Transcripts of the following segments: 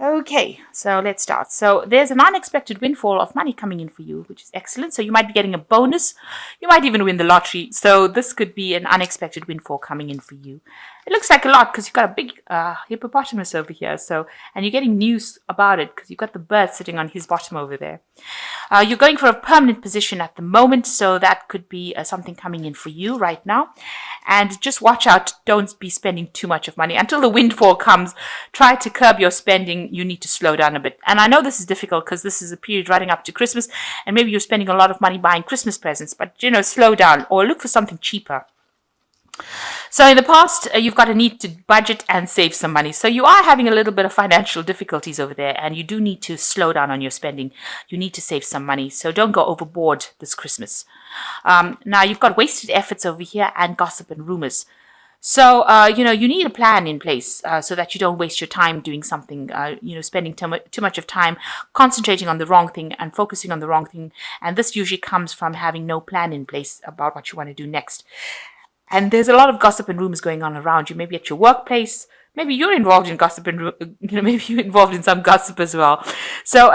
Okay, so let's start. So there's an unexpected windfall of money coming in for you, which is excellent. So you might be getting a bonus. You might even win the lottery. So this could be an unexpected windfall coming in for you. It looks like a lot because you've got a big hippopotamus over here. So, and you're getting news about it because you've got the bird sitting on his bottom over there. You're going for a permanent position at the moment, so that could be something coming in for you right now. And just watch out, don't be spending too much of money. Until the windfall comes, try to curb your spending. You need to slow down a bit. And I know this is difficult because this is a period running up to Christmas, and maybe you're spending a lot of money buying Christmas presents, but slow down or look for something cheaper. So in the past, you've got a need to budget and save some money. So you are having a little bit of financial difficulties over there, and you do need to slow down on your spending. You need to save some money. So don't go overboard this Christmas. Now you've got wasted efforts over here and gossip and rumors. So, you need a plan in place so that you don't waste your time doing something, spending too much of time concentrating on the wrong thing and focusing on the wrong thing. And this usually comes from having no plan in place about what you want to do next. And there's a lot of gossip and rumors going on around you, maybe at your workplace. Maybe you're involved in gossip and, maybe you're involved in some gossip as well. So,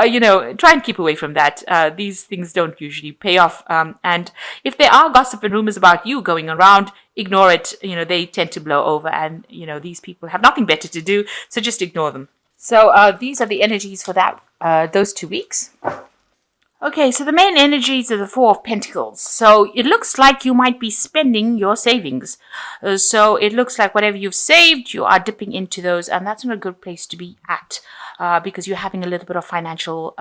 try and keep away from that. These things don't usually pay off. And if there are gossip and rumors about you going around, ignore it. They tend to blow over and, these people have nothing better to do. So just ignore them. So, these are the energies for those 2 weeks. Okay, so the main energies are the Four of Pentacles. So it looks like you might be spending your savings. So it looks like whatever you've saved, you are dipping into those, and that's not a good place to be at because you're having a little bit of financial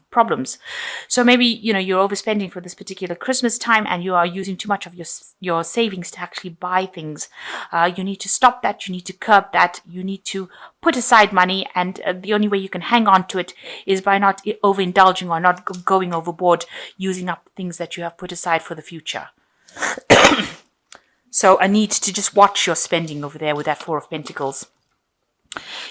problems. So maybe, you're overspending for this particular Christmas time and you are using too much of your savings to actually buy things. You need to stop that. You need to curb that. You need to put aside money. And the only way you can hang on to it is by not overindulging or not going overboard, using up things that you have put aside for the future. So a need to just watch your spending over there with that Four of Pentacles.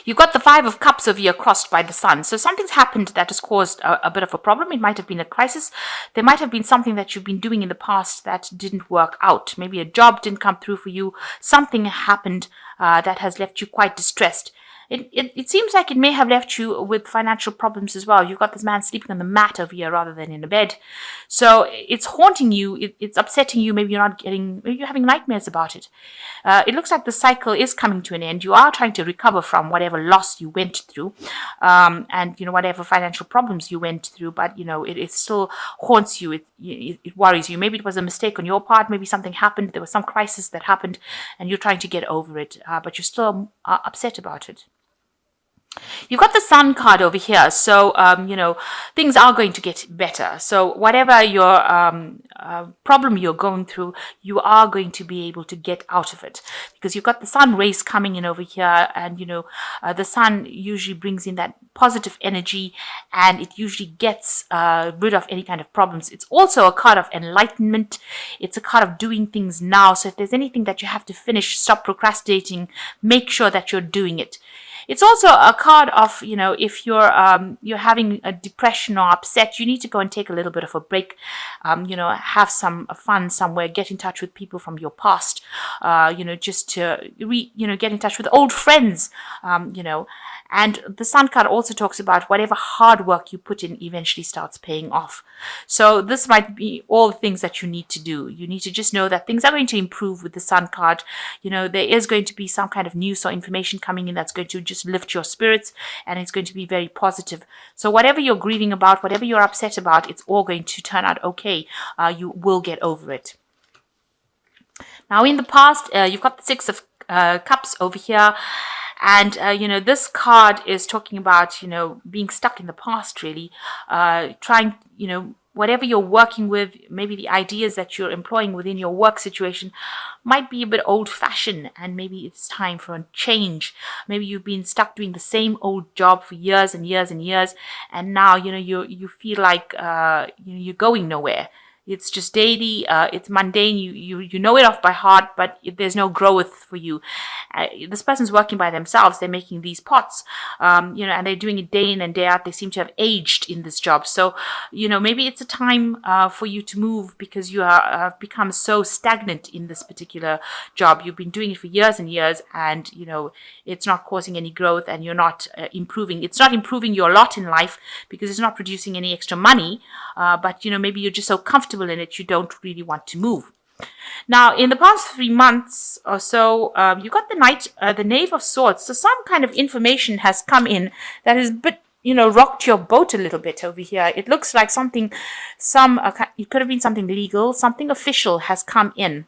You've got the Five of Cups over here crossed by the Sun. So something's happened that has caused a bit of a problem. It might have been a crisis. There might have been something that you've been doing in the past that didn't work out. Maybe a job didn't come through for you. Something happened that has left you quite distressed. It seems like it may have left you with financial problems as well. You've got this man sleeping on the mat over here rather than in a bed. So it's haunting you. It's upsetting you. Maybe you're having nightmares about it. It looks like the cycle is coming to an end. You are trying to recover from whatever loss you went through, and whatever financial problems you went through. But it still haunts you. It worries you. Maybe it was a mistake on your part. Maybe something happened. There was some crisis that happened, and you're trying to get over it. But you're still upset about it. You've got the Sun card over here, so things are going to get better. So whatever your problem you're going through, you are going to be able to get out of it because you've got the Sun rays coming in over here, and the Sun usually brings in that positive energy, and it usually gets rid of any kind of problems. It's also a card of enlightenment. It's a card of doing things now. So if there's anything that you have to finish, stop procrastinating. Make sure that you're doing it. It's also a card of, if you're having a depression or upset, you need to go and take a little bit of a break, have some fun somewhere, get in touch with people from your past, just to, get in touch with old friends, And the Sun card also talks about whatever hard work you put in eventually starts paying off. So this might be all the things that you need to do. You need to just know that things are going to improve with the Sun card. There is going to be some kind of news or information coming in that's going to just lift your spirits, and it's going to be very positive. So whatever you're grieving about, whatever you're upset about, it's all going to turn out okay. You will get over it. Now, in the past, you've got the Six of Cups over here. And, this card is talking about, being stuck in the past, really, trying, whatever you're working with, maybe the ideas that you're employing within your work situation might be a bit old-fashioned, and maybe it's time for a change. Maybe you've been stuck doing the same old job for years and years and years, and now, you feel like, you're going nowhere. It's just daily. It's mundane. You know it off by heart, but there's no growth for you. This person's working by themselves. They're making these pots, and they're doing it day in and day out. They seem to have aged in this job. So, maybe it's a time for you to move because you have become so stagnant in this particular job. You've been doing it for years and years, and it's not causing any growth, and you're not improving. It's not improving your lot in life because it's not producing any extra money. But maybe you're just so comfortable in it, you don't really want to move. Now, in the past 3 months or so, you got the Knave of Swords. So some kind of information has come in that has rocked your boat a little bit over here. It looks like it could have been something legal, something official has come in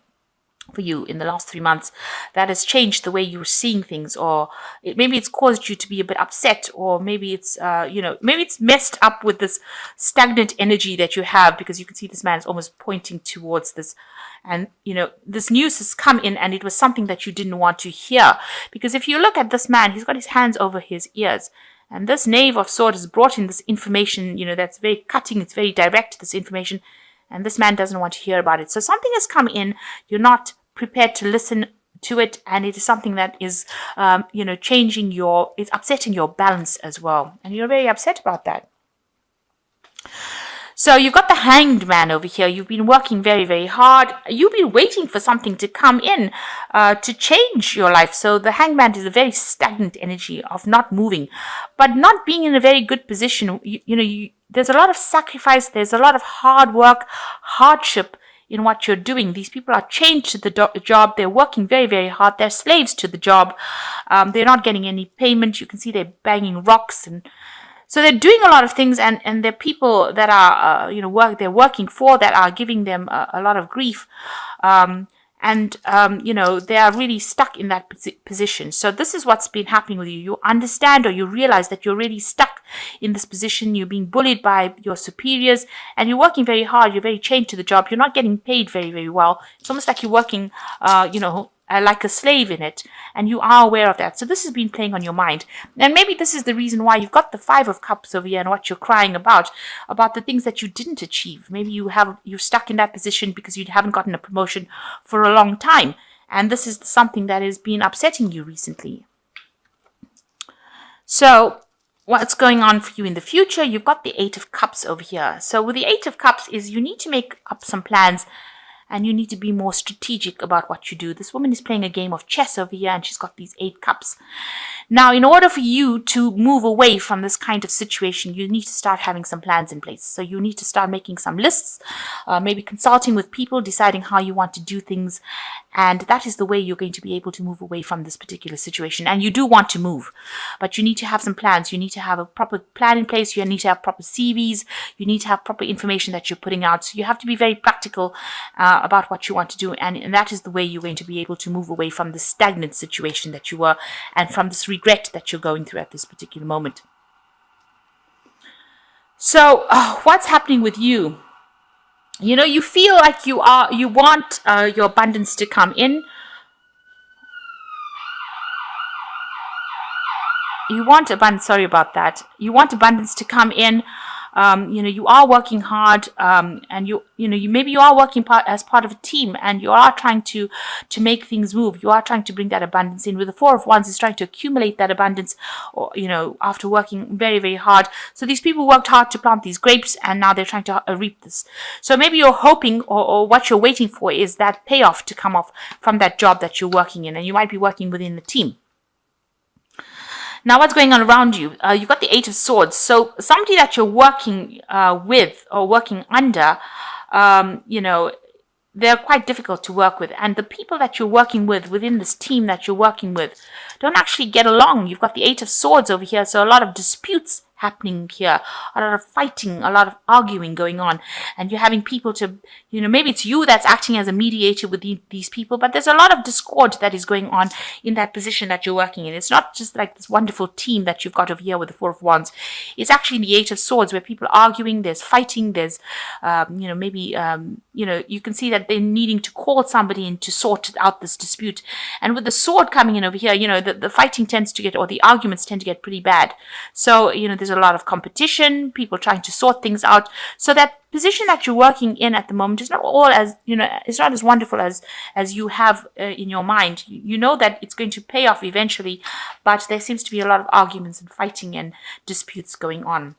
for you in the last 3 months that has changed the way you're seeing things, or maybe it's caused you to be a bit upset, or maybe it's maybe it's messed up with this stagnant energy that you have, because you can see this man is almost pointing towards this, and this news has come in, and it was something that you didn't want to hear, because if you look at this man, he's got his hands over his ears. And this Knave of Swords has brought in this information, that's very cutting, it's very direct, this information, and this man doesn't want to hear about it. So something has come in, you're not prepared to listen to it, and it is something that is, it's upsetting your balance as well, and you're very upset about that. So you've got the Hanged Man over here. You've been working very, very hard. You've been waiting for something to come in to change your life. So the Hanged Man is a very stagnant energy of not moving, but not being in a very good position. There's a lot of sacrifice. There's a lot of hard work, hardship in what you're doing. These people are chained to the job. They're working very, very hard. They're slaves to the job. They're not getting any payment. You can see they're banging rocks, and so they're doing a lot of things, and they're people that are, they're working for, that are giving them a lot of grief. They are really stuck in that position. So this is what's been happening with you. You understand, or you realize that you're really stuck in this position. You're being bullied by your superiors, and you're working very hard. You're very chained to the job. You're not getting paid very, very well. It's almost like you're working, like a slave in it, and you are aware of that. So this has been playing on your mind, and maybe this is the reason why you've got the 5 of Cups over here, and what you're crying about the things that you didn't achieve. Maybe you're stuck in that position because you haven't gotten a promotion for a long time, and this is something that has been upsetting you recently. So what's going on for you in the future? You've got the 8 of Cups over here. So with the 8 of Cups is you need to make up some plans, and you need to be more strategic about what you do. This woman is playing a game of chess over here, and she's got these 8 cups. Now, in order for you to move away from this kind of situation, you need to start having some plans in place. So you need to start making some lists, maybe consulting with people, deciding how you want to do things. And that is the way you're going to be able to move away from this particular situation. And you do want to move, but you need to have some plans. You need to have a proper plan in place. You need to have proper CVs. You need to have proper information that you're putting out. So you have to be very practical about what you want to do. And that is the way you're going to be able to move away from the stagnant situation that you were, and from this regret that you're going through at this particular moment. So what's happening with you? You feel like you want your abundance to come in. You want abundance, sorry about that. You want abundance to come in. You are working hard, and maybe you are working as part of a team, and you are trying to make things move. You are trying to bring that abundance in. With the 4 of Wands, is trying to accumulate that abundance, or after working very, very hard. So these people worked hard to plant these grapes, and now they're trying to reap this. So maybe you're hoping, or what you're waiting for, is that payoff to come off from that job that you're working in, and you might be working within the team. Now, what's going on around you? You've got the 8 of Swords. So somebody that you're working with or working under, they're quite difficult to work with. And the people that you're working with within this team that you're working with don't actually get along. You've got the 8 of Swords over here. So a lot of disputes happening here, a lot of fighting, a lot of arguing going on, and you're having people to, maybe it's you that's acting as a mediator with these people, but there's a lot of discord that is going on in that position that you're working in. It's not just like this wonderful team that you've got over here with the 4 of Wands. It's actually the 8 of Swords, where people are arguing, there's fighting, there's, you can see that they're needing to call somebody in to sort out this dispute. And with the sword coming in over here, the fighting tends to get, or the arguments tend to get pretty bad. So, there's a lot of competition, people trying to sort things out. So that position that you're working in at the moment is not all as, it's not as wonderful as you have in your mind. You know that it's going to pay off eventually, but there seems to be a lot of arguments and fighting and disputes going on.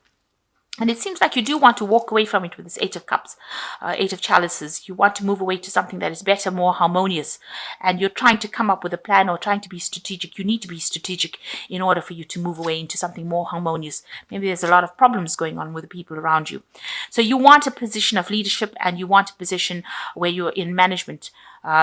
And it seems like you do want to walk away from it with this Eight of Cups, Eight of Chalices. You want to move away to something that is better, more harmonious. And you're trying to come up with a plan or trying to be strategic. You need to be strategic in order for you to move away into something more harmonious. Maybe there's a lot of problems going on with the people around you. So you want a position of leadership, and you want a position where you're in management.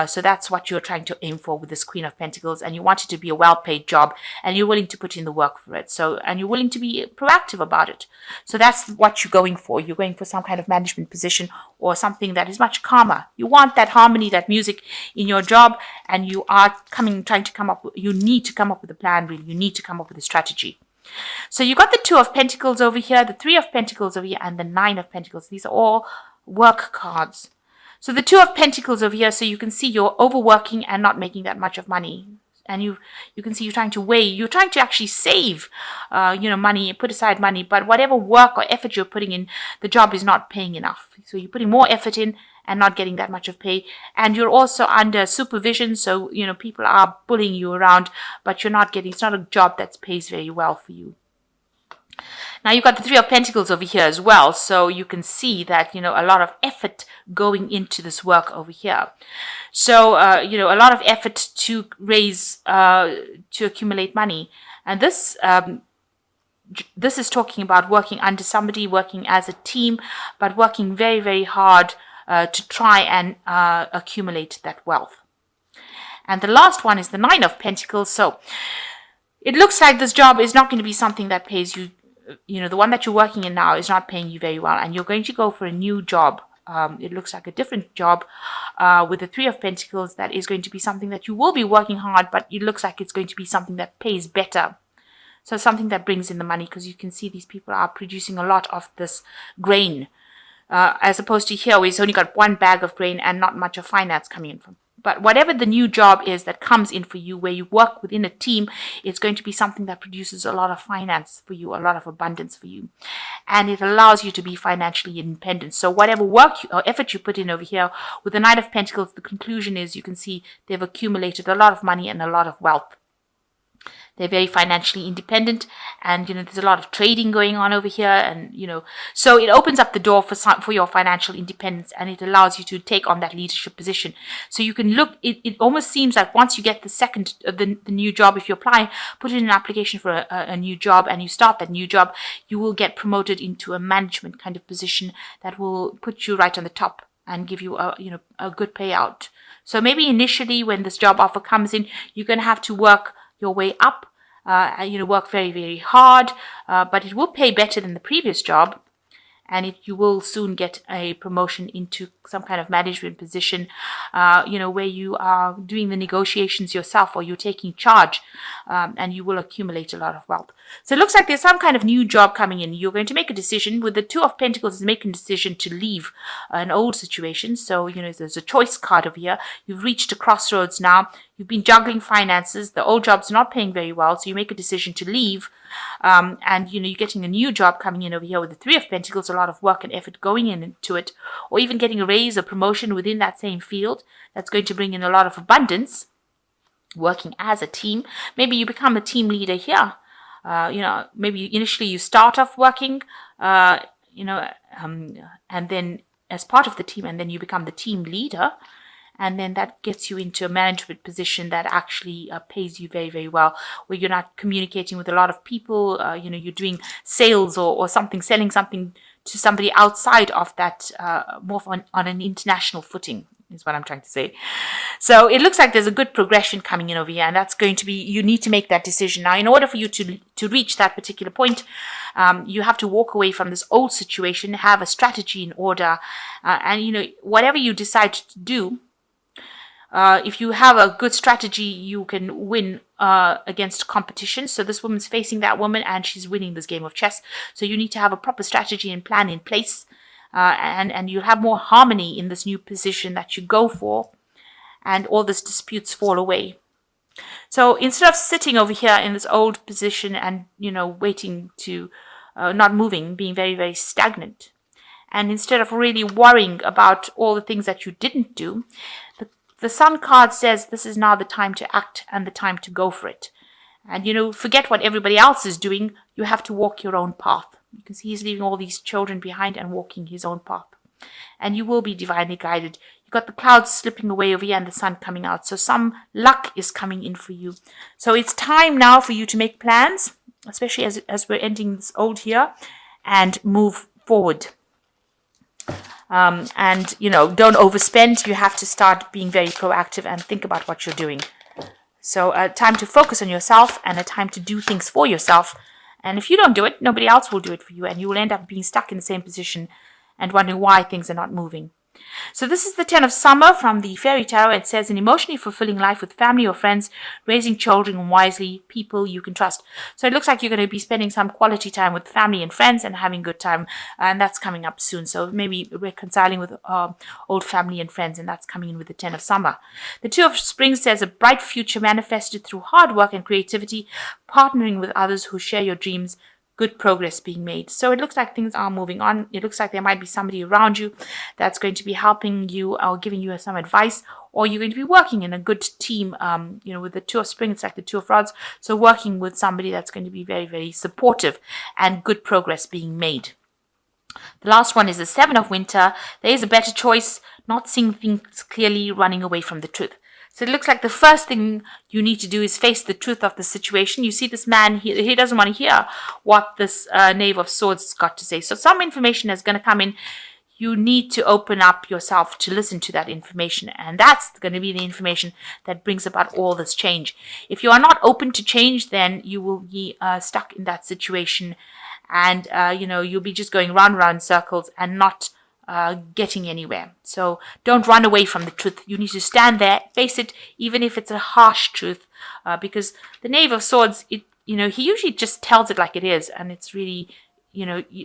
So that's what you're trying to aim for with this Queen of Pentacles, and you want it to be a well-paid job, and you're willing to put in the work for it. So, and you're willing to be proactive about it. So that's what you're going for. You're going for some kind of management position or something that is much calmer. You want that harmony, that music in your job, and you are trying to come up with, you need to come up with a plan, really. You need to come up with a strategy. So you got the Two of Pentacles over here, the Three of Pentacles over here, and the Nine of Pentacles. These are all work cards. So the Two of Pentacles over here, so you can see you're overworking and not making that much of money. And you can see you're trying to actually save, money, put aside money. But whatever work or effort you're putting in, the job is not paying enough. So you're putting more effort in and not getting that much of pay. And you're also under supervision. So, people are bullying you around, but it's not a job that pays very well for you. Now you've got the Three of Pentacles over here as well. So you can see that, a lot of effort going into this work over here. So, a lot of effort to raise, to accumulate money. And this is talking about working under somebody, working as a team, but working very, very hard to try and accumulate that wealth. And the last one is the Nine of Pentacles. So it looks like this job is not going to be something that pays you. The one that you're working in now is not paying you very well, and you're going to go for a new job. It looks like a different job with the Three of Pentacles that is going to be something that you will be working hard, but it looks like it's going to be something that pays better. So something that brings in the money, because you can see these people are producing a lot of this grain, as opposed to here where it's only got one bag of grain and not much of finance coming in from. But whatever the new job is that comes in for you, where you work within a team, it's going to be something that produces a lot of finance for you, a lot of abundance for you. And it allows you to be financially independent. So whatever work or effort you put in over here, with the Knight of Pentacles, the conclusion is you can see they've accumulated a lot of money and a lot of wealth. They're very financially independent, and there's a lot of trading going on over here, and so it opens up the door for your financial independence, and it allows you to take on that leadership position. So you can look. It almost seems like once you get the new job, if you apply, put in an application for a new job, and you start that new job, you will get promoted into a management kind of position that will put you right on the top and give you a good payout. So maybe initially when this job offer comes in, you're going to have to work your way up, work very, very hard, but it will pay better than the previous job, and you will soon get a promotion into some kind of management position, where you are doing the negotiations yourself, or you're taking charge, and you will accumulate a lot of wealth. So it looks like there's some kind of new job coming in. You're going to make a decision. With the Two of Pentacles, is making a decision to leave an old situation. So, there's a choice card over here. You've reached a crossroads now. You've been juggling finances. The old job's not paying very well, so you make a decision to leave. And you're getting a new job coming in over here with the Three of Pentacles, a lot of work and effort going into it, or even getting a raise or promotion within that same field. That's going to bring in a lot of abundance. Working as a team. Maybe you become a team leader here. Maybe initially you start off working, and then as part of the team, and then you become the team leader. And then that gets you into a management position that actually pays you very, very well, where you're not communicating with a lot of people. You're doing sales or something, selling something to somebody outside of that, more on an international footing, is what I'm trying to say. So it looks like there's a good progression coming in over here, and that's going to be, you need to make that decision. Now, in order for you to reach that particular point, you have to walk away from this old situation, have a strategy in order, and whatever you decide to do, if you have a good strategy, you can win against competition. So this woman's facing that woman, and she's winning this game of chess. So you need to have a proper strategy and plan in place, and you'll have more harmony in this new position that you go for, and all these disputes fall away. So instead of sitting over here in this old position and waiting to not moving, being very, very stagnant. And instead of really worrying about all the things that you didn't do, the Sun card says this is now the time to act and the time to go for it. And, forget what everybody else is doing. You have to walk your own path. You can see he's leaving all these children behind and walking his own path. And you will be divinely guided. You've got the clouds slipping away over here and the sun coming out. So some luck is coming in for you. So it's time now for you to make plans, especially as we're ending this old year, and move forward. And, don't overspend. You have to start being very proactive and think about what you're doing. So a time to focus on yourself and a time to do things for yourself. And if you don't do it, nobody else will do it for you. And you will end up being stuck in the same position and wondering why things are not moving. So this is the 10 of Summer from the Fairy Tarot. It says an emotionally fulfilling life with family or friends, raising children wisely, people you can trust. So it looks like you're going to be spending some quality time with family and friends and having a good time. And that's coming up soon. So maybe reconciling with old family and friends, and that's coming in with the 10 of Summer. The 2 of Spring says a bright future manifested through hard work and creativity, partnering with others who share your dreams, good progress being made. So it looks like things are moving on. It looks like there might be somebody around you that's going to be helping you or giving you some advice, or you're going to be working in a good team. With the 2 of Spring, it's like the 2 of Rods. So working with somebody that's going to be very, very supportive and good progress being made. The last one is the 7 of Winter. There is a better choice, not seeing things clearly, running away from the truth. So it looks like the first thing you need to do is face the truth of the situation. You see this man, he doesn't want to hear what this Knave of Swords has got to say. So some information is going to come in. You need to open up yourself to listen to that information. And that's going to be the information that brings about all this change. If you are not open to change, then you will be stuck in that situation. And, you'll be just going round and round in circles and not getting anywhere. So don't run away from the truth. You need to stand there, face it, even if it's a harsh truth, because the Knave of Swords, he usually just tells it like it is, and it's really,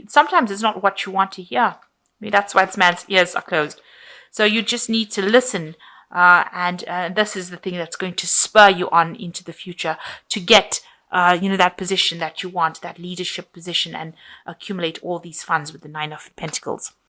sometimes it's not what you want to hear. I mean, that's why this man's ears are closed. So you just need to listen, and this is the thing that's going to spur you on into the future to get that position that you want, that leadership position, and accumulate all these funds with the 9 of Pentacles.